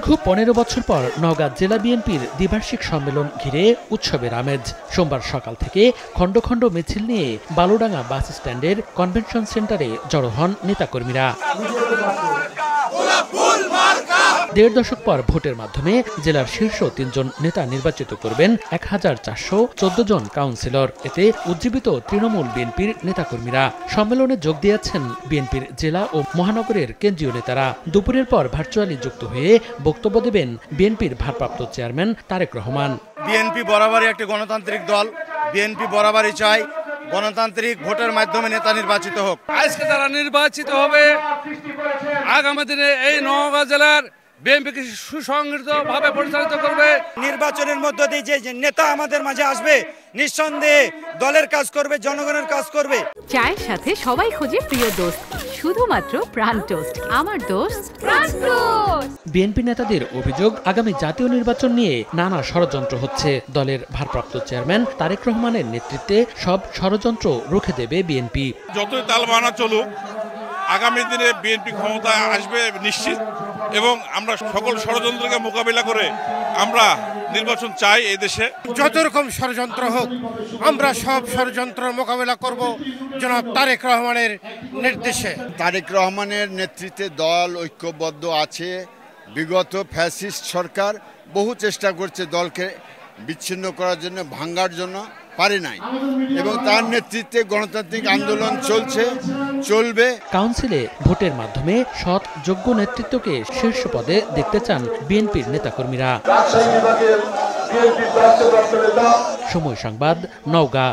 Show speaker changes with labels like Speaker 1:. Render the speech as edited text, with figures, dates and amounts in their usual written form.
Speaker 1: দীর্ঘ ১৫ বছর পর নওগাঁ জেলা বিএনপির দ্বিবার্ষিক সম্মেলন ঘিরে উৎসবের আমেজ। সোমবার সকাল থেকে খণ্ড খণ্ড মিছিল নিয়ে বালুডাঙ্গা বাস স্ট্যান্ডের কনভেনশন সেন্টারে জড়ো হন নেতাকর্মীরা। ১.৫ দশক পর ভোটের মাধ্যমে জেলার শীর্ষ ৩ জন নেতা নির্বাচিত করবেন ১,৪১৪ জন কাউন্সিলর। এতে উজ্জীবিত তৃণমূল বিএনপির নেতাকর্মীরা। সম্মেলনে যোগ দিয়েছেন বিএনপির জেলা ও মহানগরের কেন্দ্রীয় নেতারা। দুপুরের পর ভার্চুয়ালি যুক্ত হয়ে বক্তব্য দেবেন বিএনপির ভারপ্রাপ্ত চেয়ারম্যান তারেক রহমান।
Speaker 2: বিএনপি বরাবরই একটি গণতান্ত্রিক দল। বিএনপি বরাবরই চায় গণতান্ত্রিক ভোটের মাধ্যমে নেতা নির্বাচিত হোক।
Speaker 3: আজকে যারা নির্বাচিত হবে আগামী দিনে এই নওগাঁ জেলার বিএনপিকে সুসংগঠিতভাবে পরিচালিত করবে।
Speaker 2: নির্বাচনের মধ্য দিয়ে যে নেতা আমাদের মাঝে আসবে নিঃসন্দেহে দলের কাজ করবে, জনগণের কাজ করবে।
Speaker 4: চায়ের সাথে সবাই খোঁজে প্রিয় দোস্ত, শুধুমাত্র প্রাণ টোস্ট। আমার দোস্ত প্রাণ টোস্ট।
Speaker 1: বিএনপি নেতাদের অভিযোগ, আগামী জাতীয় নির্বাচন নিয়ে নানা ষড়যন্ত্র হচ্ছে। দলের ভারপ্রাপ্ত চেয়ারম্যান তারেক রহমানের নেতৃত্বে সব ষড়যন্ত্র রুখে দেবে বিএনপি।
Speaker 5: যতই তালবাহানা চলুক, আগামী দিনে বিএনপি ক্ষমতায় আসবে নিশ্চিত, এবং আমরা সকল ষড়যন্ত্রকে মোকাবিলা করে আমরা নির্বাচন চাই। এই দেশে
Speaker 6: যত রকম ষড়যন্ত্র হোক আমরা সব ষড়যন্ত্র মোকাবিলা করব জনাব তারেক রহমানের নির্দেশে।
Speaker 7: তারেক রহমানের নেতৃত্বে দল ঐক্যবদ্ধ আছে। বিগত ফ্যাসিস্ট সরকার বহু চেষ্টা করছে দলকে বিচ্ছিন্ন করার জন্য, ভাঙ্গার জন্য, পারে নাই, এবং তার নেতৃত্বে গণতান্ত্রিক আন্দোলন চলবে।
Speaker 1: কাউন্সিলে ভোটের মাধ্যমে সৎ যোগ্য নেতৃত্বকে শীর্ষ পদে দেখতে চান বিএনপির নেতাকর্মীরা। সময় সংবাদ, নওগাঁ।